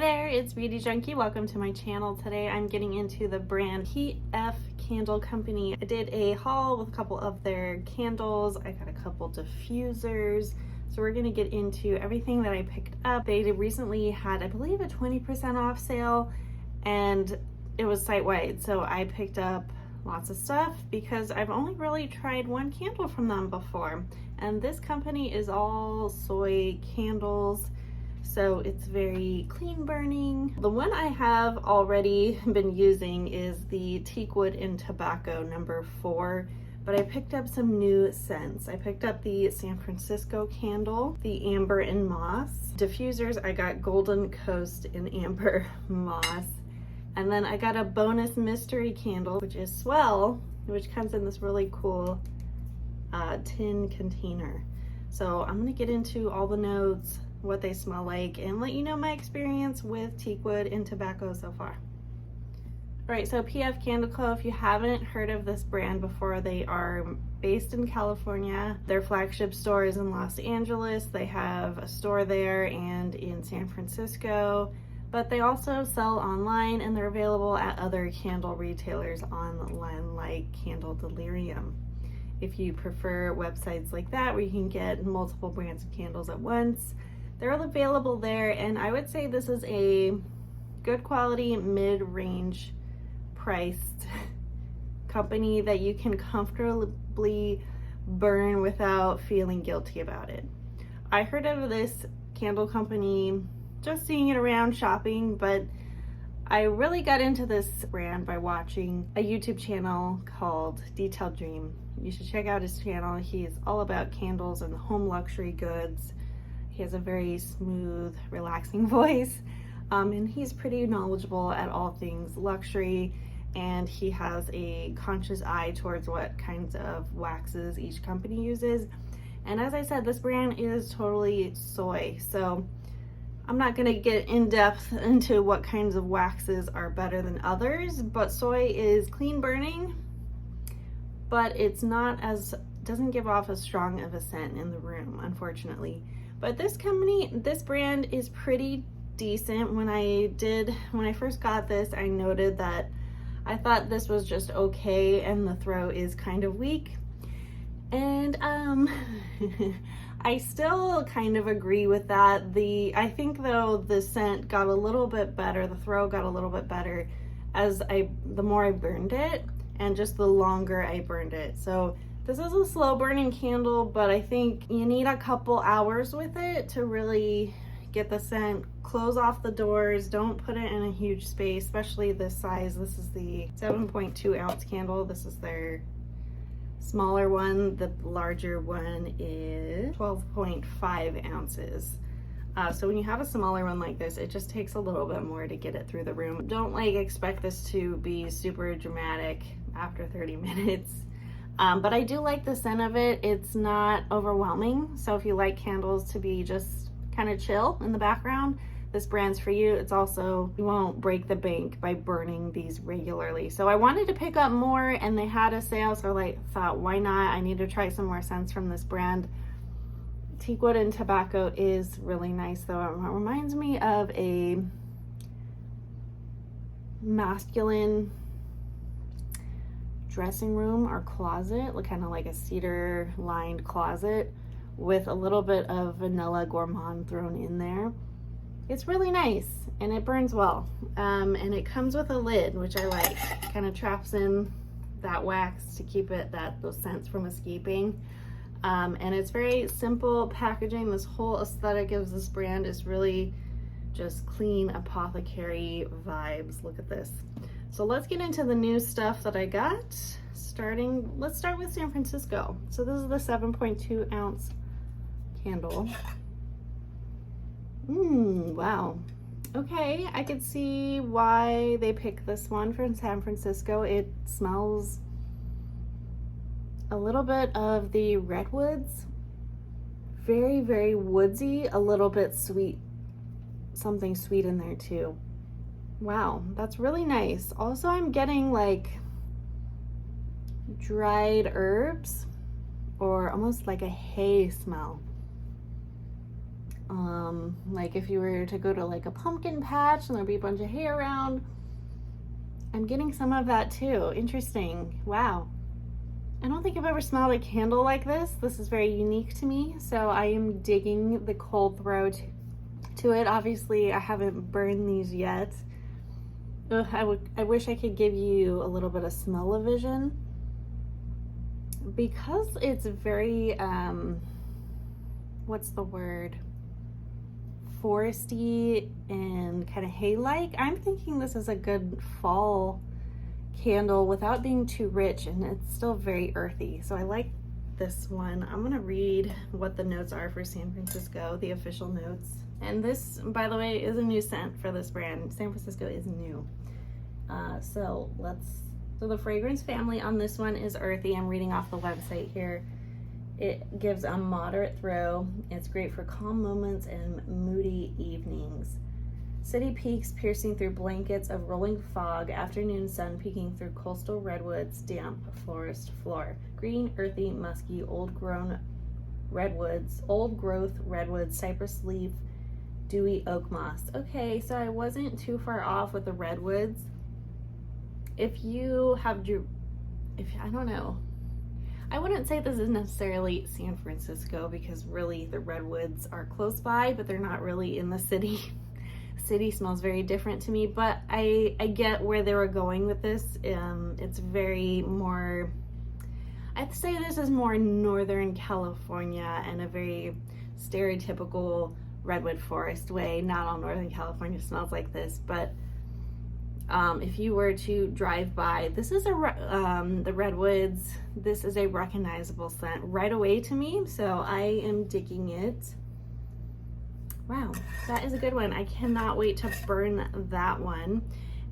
there, it's Beauty Junkie. Welcome to my channel. Today I'm getting into the brand PF Candle Company. I did a haul with a couple of their candles. I got a couple diffusers. So we're gonna get into everything that I picked up. They recently had, I believe, a 20% off sale and it was site-wide. So I picked up lots of stuff because I've only really tried one candle from them before. And this company is all soy candles. So it's very clean burning. The one I have already been using is the Teakwood and Tobacco number 4, but I picked up some new scents. I picked up the San Francisco candle, the Amber and Moss. Diffusers, I got Golden Coast and Amber Moss. And then I got a bonus mystery candle, which is Swell, which comes in this really cool tin container. So I'm gonna get into all the notes, what they smell like, and let you know my experience with Teakwood and Tobacco so far. All right, so PF Candle Co., if you haven't heard of this brand before, they are based in California. Their flagship store is in Los Angeles. They have a store there and in San Francisco, but they also sell online and they're available at other candle retailers online like Candle Delirium. If you prefer websites like that where you can get multiple brands of candles at once, they're all available there, and I would say this is a good quality, mid-range priced company that you can comfortably burn without feeling guilty about it. I heard of this candle company just seeing it around shopping, but I really got into this brand by watching a YouTube channel called Detailed Dream. You should check out his channel. He's all about candles and home luxury goods. He has a very smooth, relaxing voice, and he's pretty knowledgeable at all things luxury, and he has a conscious eye towards what kinds of waxes each company uses. And as I said, this brand is totally soy, so I'm not gonna get in depth into what kinds of waxes are better than others, but soy is clean burning, but it's not doesn't give off as strong of a scent in the room, unfortunately. But this brand is pretty decent. When I first got this, I noted that I thought this was just okay and the throw is kind of weak. And I still kind of agree with that. I think though the scent got a little bit better, the throw got a little bit better the more I burned it and just the longer I burned it. So this is a slow burning candle, but I think you need a couple hours with it to really get the scent. Close off the doors, don't put it in a huge space, especially this size. This is the 7.2 ounce candle. This is their smaller one. The larger one is 12.5 ounces. So when you have a smaller one like this, it just takes a little bit more to get it through the room. Don't expect this to be super dramatic after 30 minutes. But I do like the scent of it. It's not overwhelming. So if you like candles to be just kind of chill in the background, this brand's for you. It's also, you won't break the bank by burning these regularly. So I wanted to pick up more and they had a sale. So I thought, why not? I need to try some more scents from this brand. Teakwood and Tobacco is really nice though. It reminds me of a masculine dressing room or closet, kind of like a cedar lined closet with a little bit of vanilla gourmand thrown in there. It's really nice and it burns well, and it comes with a lid, which I like. Kind of traps in that wax to keep those scents from escaping, and it's very simple packaging. This whole aesthetic of this brand is really just clean apothecary vibes. Look at this. So let's get into the new stuff that I got. Let's start with San Francisco. So this is the 7.2 ounce candle. Wow. Okay, I could see why they picked this one from San Francisco. It smells a little bit of the redwoods. Very, very woodsy, a little bit sweet. Something sweet in there too. Wow, that's really nice. Also, I'm getting dried herbs or almost like a hay smell. Like if you were to go to like a pumpkin patch and there'd be a bunch of hay around. I'm getting some of that too. Interesting. Wow. I don't think I've ever smelled a candle like this. This is very unique to me. So I am digging the cold throw to it. Obviously, I haven't burned these yet. Ugh, I wish I could give you a little bit of smell-o-vision. Because it's very, what's the word? Foresty and kind of hay-like. I'm thinking this is a good fall candle without being too rich, and it's still very earthy. So I like this one. I'm gonna read what the notes are for San Francisco, the official notes. And this, by the way, is a new scent for this brand. San Francisco is new. So the fragrance family on this one is earthy. I'm reading off the website here. It gives a moderate throw. It's great for calm moments and moody evenings. City peaks piercing through blankets of rolling fog, afternoon sun peeking through coastal redwoods, damp forest floor. Green, earthy, musky, old-growth redwoods, cypress leaf, dewy oak moss. Okay, so I wasn't too far off with the redwoods. If you have, I don't know, I wouldn't say this is necessarily San Francisco because really the redwoods are close by, but they're not really in the city. City smells very different to me, but I get where they were going with this. It's very more, I'd say this is more Northern California and a very stereotypical redwood forest way. Not all Northern California smells like this, but if you were to drive by, this is the redwoods. This is a recognizable scent right away to me, so I am digging it. Wow, that is a good one. I cannot wait to burn that one.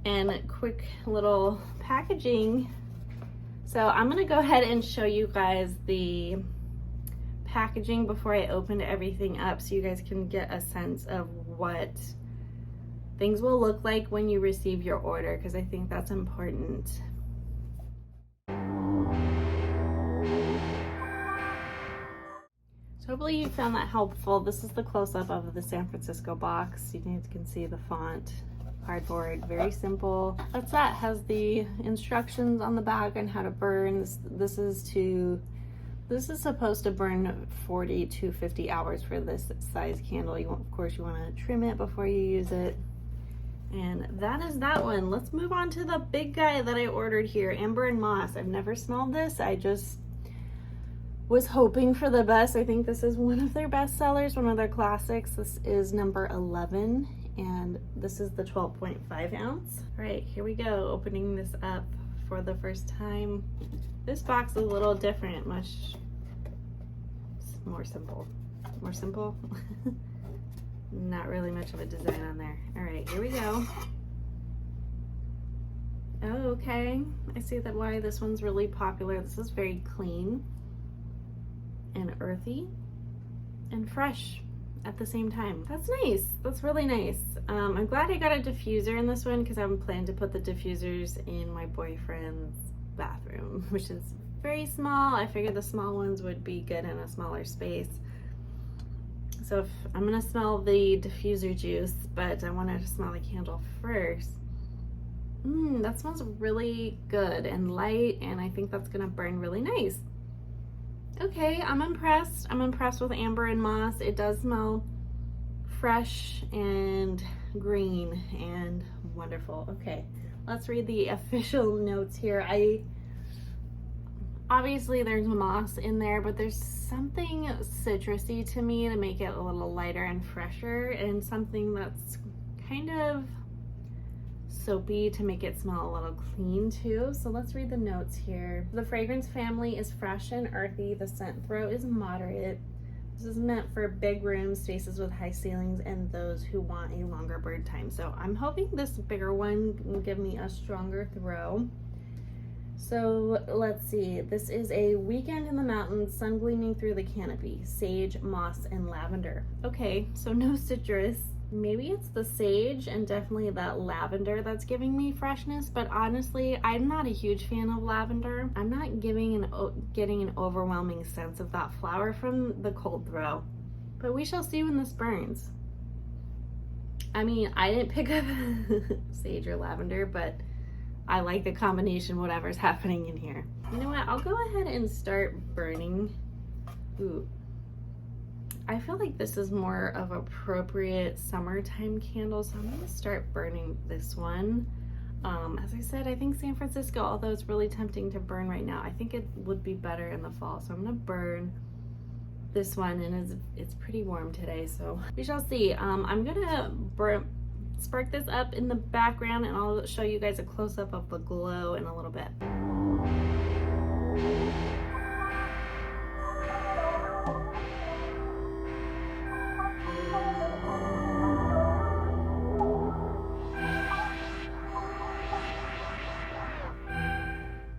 And quick little packaging. So I'm gonna go ahead and show you guys the packaging before I open everything up so you guys can get a sense of what things will look like when you receive your order, because I think that's important. So hopefully you found that helpful. This is the close-up of the San Francisco box. You can see the font, cardboard, very simple. That has the instructions on the back on how to burn. This is supposed to burn 40 to 50 hours for this size candle. Of course, you want to trim it before you use it. And that is that one. Let's move on to the big guy that I ordered here, Amber and Moss. I've never smelled this. I just was hoping for the best. I think this is one of their best sellers, one of their classics. This is number 11, and this is the 12.5 ounce. All right, here we go. Opening this up for the first time. This box is a little different, much more simple. More simple? Not really much of a design on there. All right, here we go. Oh, okay. I see that why this one's really popular. This is very clean and earthy and fresh at the same time. That's nice. That's really nice. I'm glad I got a diffuser in this one because I'm planning to put the diffusers in my boyfriend's bathroom, which is very small. I figured the small ones would be good in a smaller space. So if I'm gonna smell the diffuser juice, but I wanted to smell the candle first. That smells really good and light, and I think that's gonna burn really nice. Okay, I'm impressed. I'm impressed with Amber and Moss. It does smell fresh and green and wonderful. Okay, let's read the official notes here. Obviously there's moss in there, but there's something citrusy to me to make it a little lighter and fresher, and something that's kind of soapy to make it smell a little clean too. So let's read the notes here. The fragrance family is fresh and earthy. The scent throw is moderate. This is meant for big rooms, spaces with high ceilings, and those who want a longer burn time. So I'm hoping this bigger one will give me a stronger throw. So let's see, this is a weekend in the mountains, sun gleaming through the canopy, sage, moss, and lavender. Okay, so no citrus. Maybe it's the sage and definitely that lavender that's giving me freshness, but honestly, I'm not a huge fan of lavender. I'm not getting an overwhelming sense of that flower from the cold throw. But we shall see when this burns. I mean, I didn't pick up sage or lavender, but I like the combination, whatever's happening in here. You know what? I'll go ahead and start burning. Ooh. I feel like this is more of appropriate summertime candle, so I'm gonna start burning this one. As I said, I think San Francisco, although it's really tempting to burn right now, I think it would be better in the fall. So I'm gonna burn this one, and it's pretty warm today, so we shall see. I'm gonna spark this up in the background, and I'll show you guys a close-up of the glow in a little bit.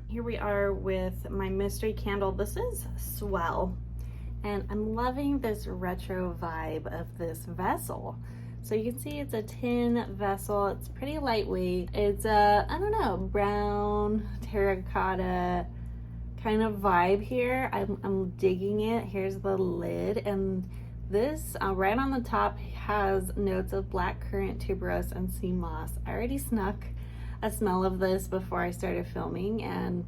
Here we are with my mystery candle. This is Swell, and I'm loving this retro vibe of this vessel. So you can see it's a tin vessel. It's pretty lightweight. It's a, I don't know, brown terracotta kind of vibe here. I'm digging it. Here's the lid, and this right on the top has notes of blackcurrant, tuberose, and sea moss. I already snuck a smell of this before I started filming, and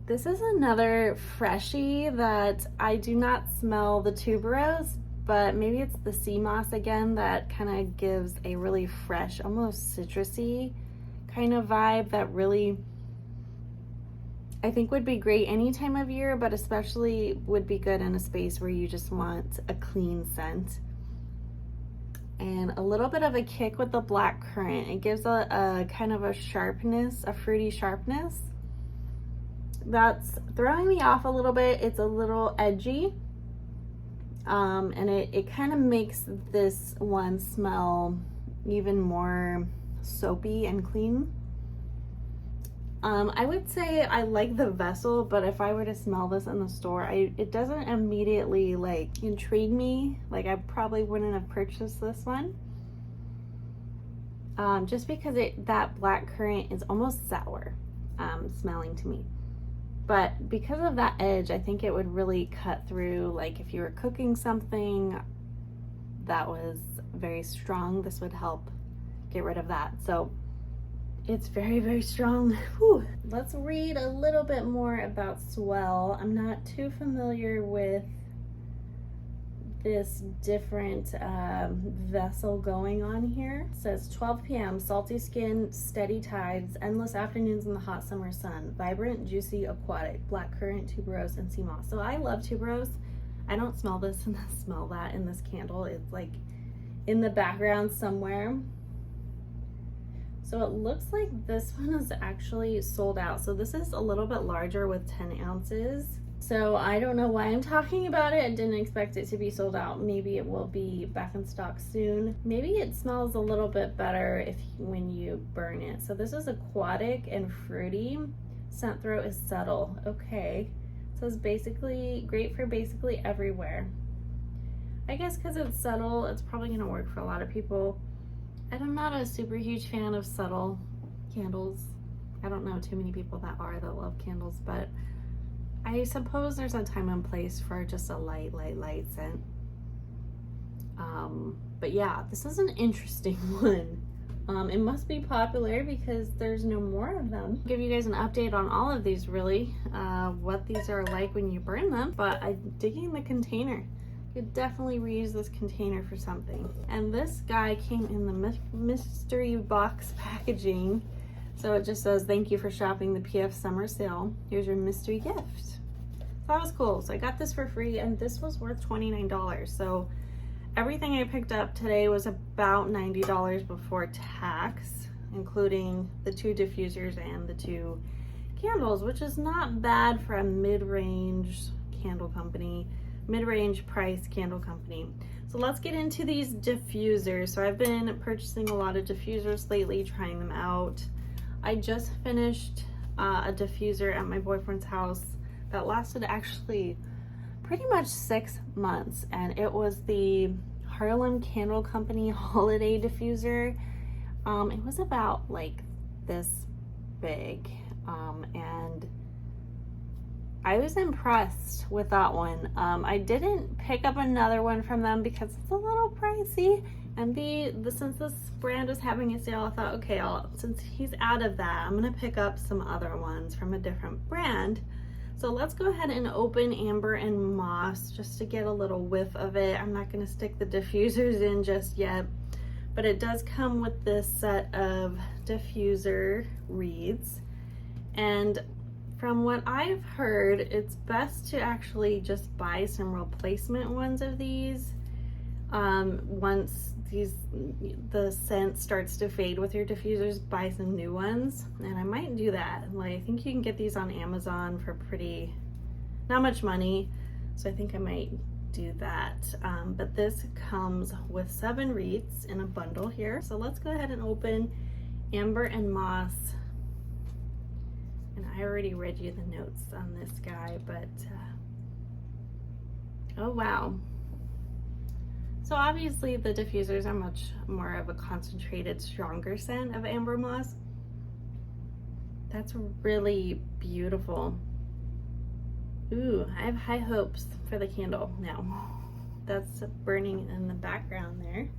this is another freshie that I do not smell the tuberose, but maybe it's the sea moss again that kind of gives a really fresh, almost citrusy kind of vibe that really, I think would be great any time of year, but especially would be good in a space where you just want a clean scent. And a little bit of a kick with the black currant. It gives a kind of a sharpness, a fruity sharpness. That's throwing me off a little bit. It's a little edgy. And it kind of makes this one smell even more soapy and clean. I would say I like the vessel, but if I were to smell this in the store, it doesn't immediately like intrigue me. Like I probably wouldn't have purchased this one. Just because that black currant is almost sour smelling to me. But because of that edge, I think it would really cut through, like if you were cooking something that was very strong, this would help get rid of that. So it's very, very strong. Whew. Let's read a little bit more about Swell. I'm not too familiar with this different vessel going on here. It says 12 p.m., salty skin, steady tides, endless afternoons in the hot summer sun, vibrant, juicy, aquatic, blackcurrant, tuberose, and sea moss. So I love tuberose. I don't smell this and smell that in this candle. It's like in the background somewhere. So it looks like this one is actually sold out. So this is a little bit larger with 10 ounces. So I don't know why I'm talking about it. I didn't expect it to be sold out. Maybe it will be back in stock soon. Maybe it smells a little bit better when you burn it. So this is aquatic and fruity. Scent throw is subtle. Okay. So it's basically great for basically everywhere. I guess because it's subtle, it's probably going to work for a lot of people. And I'm not a super huge fan of subtle candles. I don't know too many people that love candles, but I suppose there's a time and place for just a light scent. But yeah, this is an interesting one. It must be popular because there's no more of them. I'll give you guys an update on all of these really, what these are like when you burn them, but I'm digging the container. Could definitely reuse this container for something. And this guy came in the mystery box packaging. So it just says, thank you for shopping the PF summer sale. Here's your mystery gift. So that was cool. So I got this for free, and this was worth $29. So everything I picked up today was about $90 before tax, including the 2 diffusers and the 2 candles, which is not bad for a mid-range candle company. Mid-range price candle company. So let's get into these diffusers. So I've been purchasing a lot of diffusers lately, trying them out. I just finished a diffuser at my boyfriend's house that lasted actually pretty much 6 months, and it was the Harlem Candle Company holiday diffuser. It was about like this big, and I was impressed with that one. I didn't pick up another one from them because it's a little pricey. And since this brand was having a sale, I thought, okay, since he's out of that, I'm gonna pick up some other ones from a different brand. So let's go ahead and open Amber and Moss just to get a little whiff of it. I'm not gonna stick the diffusers in just yet, but it does come with this set of diffuser reeds. And from what I've heard, it's best to actually just buy some replacement ones of these once the scent starts to fade with your diffusers. Buy some new ones, and I might do that. Like, I think you can get these on Amazon for not much money, so I think I might do that. But this comes with 7 reeds in a bundle here. So let's go ahead and open Amber and Moss. And I already read you the notes on this guy, but oh wow. So obviously the diffusers are much more of a concentrated, stronger scent of Amber Moss. That's really beautiful. Ooh, I have high hopes for the candle now. That's burning in the background there.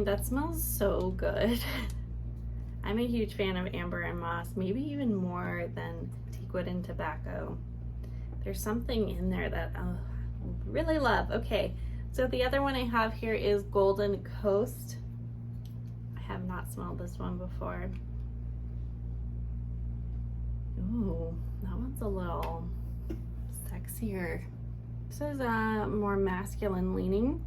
That smells so good. I'm a huge fan of Amber and Moss, maybe even more than teakwood and tobacco. There's something in there that I really love. Okay, so the other one I have here is Golden Coast. I have not smelled this one before. Ooh, that one's a little sexier. This is more masculine leaning.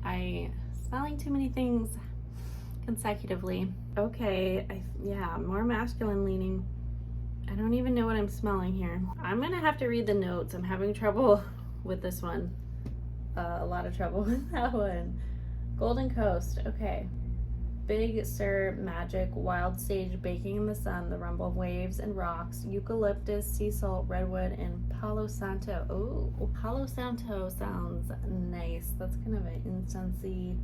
I smelling too many things consecutively. Okay, yeah, more masculine leaning. I don't even know what I'm smelling here. I'm gonna have to read the notes. I'm having trouble with this one. A lot of trouble with that one. Golden Coast, okay. Big Sur, Magic, Wild Sage, Baking in the Sun, The Rumble of Waves and Rocks, Eucalyptus, Sea Salt, Redwood, and Palo Santo. Oh, Palo Santo sounds nice. That's kind of an incensey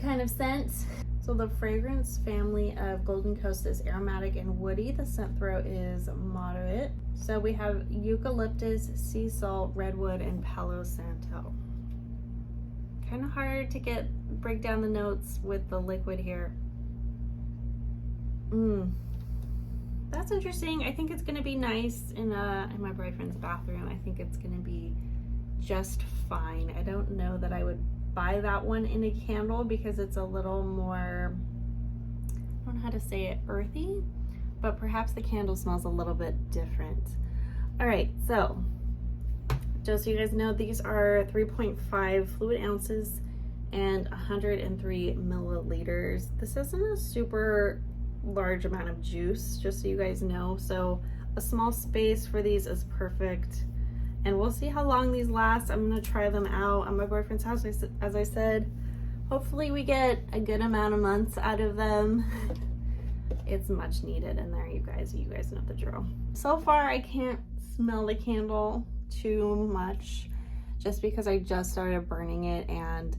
kind of scent. So the fragrance family of Golden Coast is aromatic and woody. The scent throw is moderate. So we have eucalyptus, sea salt, redwood, and Palo Santo. Kind of hard to break down the notes with the liquid here. That's interesting. I think it's gonna be nice in my boyfriend's bathroom. I think it's gonna be just fine. I don't know that I would buy that one in a candle because it's a little more, I don't know how to say it, earthy, but perhaps the candle smells a little bit different. All right, so just so you guys know, these are 3.5 fluid ounces and 103 milliliters. This isn't a super large amount of juice, just so you guys know. So a small space for these is perfect. And we'll see how long these last. I'm gonna try them out at my boyfriend's house, as I said. Hopefully we get a good amount of months out of them. It's much needed in there, you guys know the drill. So far I can't smell the candle too much just because I just started burning it, and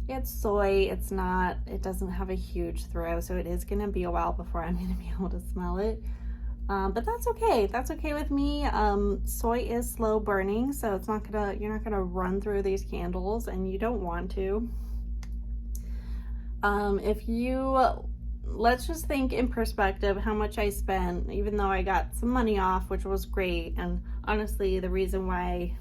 it's soy. It doesn't have a huge throw, so it is gonna be a while before I'm gonna be able to smell it. But that's okay. That's okay with me. Soy is slow burning, so you're not gonna run through these candles, and you don't want to. Let's just think in perspective how much I spent, even though I got some money off, which was great. And honestly, the reason why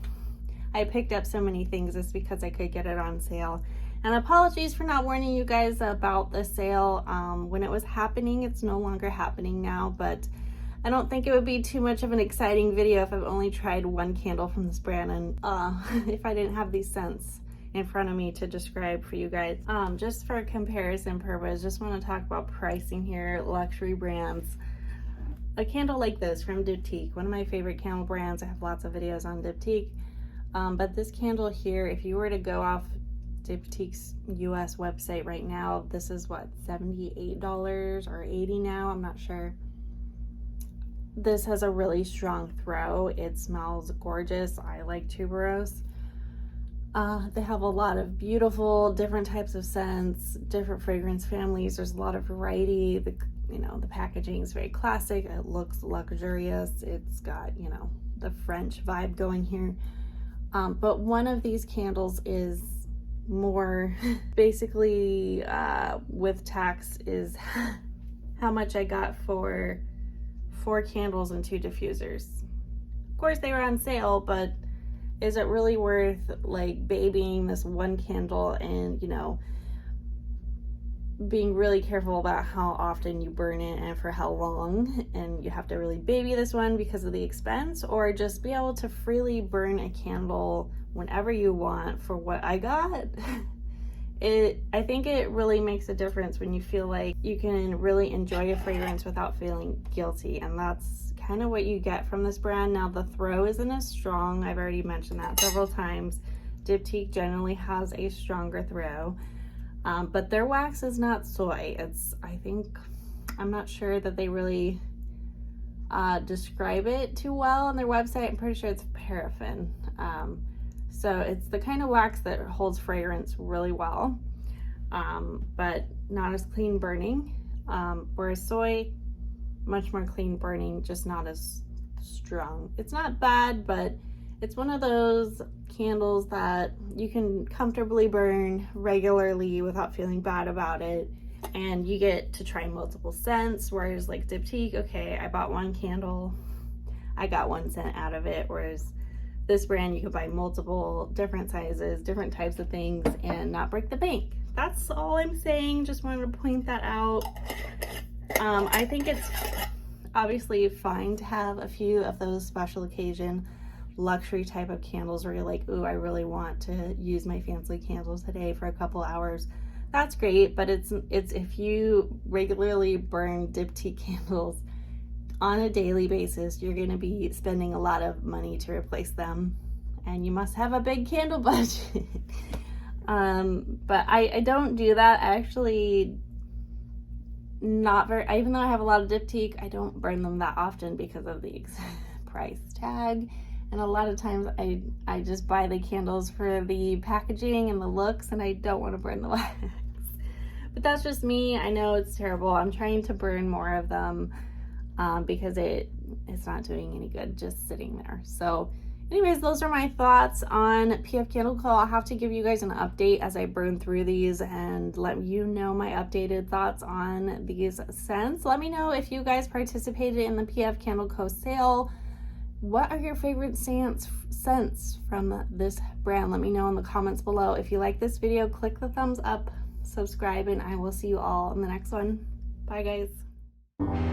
I picked up so many things is because I could get it on sale. And apologies for not warning you guys about the sale when it was happening. It's no longer happening now, but I don't think it would be too much of an exciting video if I've only tried one candle from this brand, and if I didn't have these scents in front of me to describe for you guys. Just for comparison purpose, just want to talk about pricing here. Luxury brands. A candle like this from Diptyque, one of my favorite candle brands. I have lots of videos on Diptyque. But this candle here, if you were to go off Diptyque's US website right now, this is what, $78 or $80 now? I'm not sure. This has a really strong throw. It smells gorgeous. I like tuberose. They have a lot of beautiful different types of scents, different fragrance families. There's a lot of variety. you know, the packaging is very classic. It looks luxurious. It's got, you know, the French vibe going here. But one of these candles is more basically with tax is how much I got for 4 candles and 2 diffusers. Of course they were on sale, but is it really worth like babying this one candle and, you know, being really careful about how often you burn it and for how long, and you have to really baby this one because of the expense, or just be able to freely burn a candle whenever you want for what I got? I think it really makes a difference when you feel like you can really enjoy a fragrance without feeling guilty, and that's kind of what you get from this brand. Now the throw isn't as strong. I've already mentioned that several times. Diptyque generally has a stronger throw. But their wax is not soy. I'm not sure that they really describe it too well on their website. I'm pretty sure it's paraffin. So it's the kind of wax that holds fragrance really well, but not as clean burning. Whereas soy, much more clean burning, just not as strong. It's not bad, but it's one of those candles that you can comfortably burn regularly without feeling bad about it, and you get to try multiple scents, whereas like Diptyque, okay, I bought 1 candle, I got 1 scent out of it, whereas this brand you could buy multiple different sizes, different types of things, and not break the bank. That's all I'm saying. Just wanted to point that out. I think it's obviously fine to have a few of those special occasion luxury type of candles where you're like, ooh, I really want to use my fancy candles today for a couple hours. That's great, but it's if you regularly burn Diptyque candles on a daily basis, you're going to be spending a lot of money to replace them, and you must have a big candle budget. But I don't do that. I actually even though I have a lot of Diptyque, I don't burn them that often because of the price tag. And a lot of times I just buy the candles for the packaging and the looks, and I don't want to burn the wax. But that's just me. I know it's terrible. I'm trying to burn more of them because it's not doing any good just sitting there. So anyways, those are my thoughts on PF Candle Co. I'll have to give you guys an update as I burn through these and let you know my updated thoughts on these scents. Let me know if you guys participated in the PF Candle Co. sale. What are your favorite scents from this brand? Let me know in the comments below. If you like this video, click the thumbs up, subscribe, and I will see you all in the next one. Bye, guys.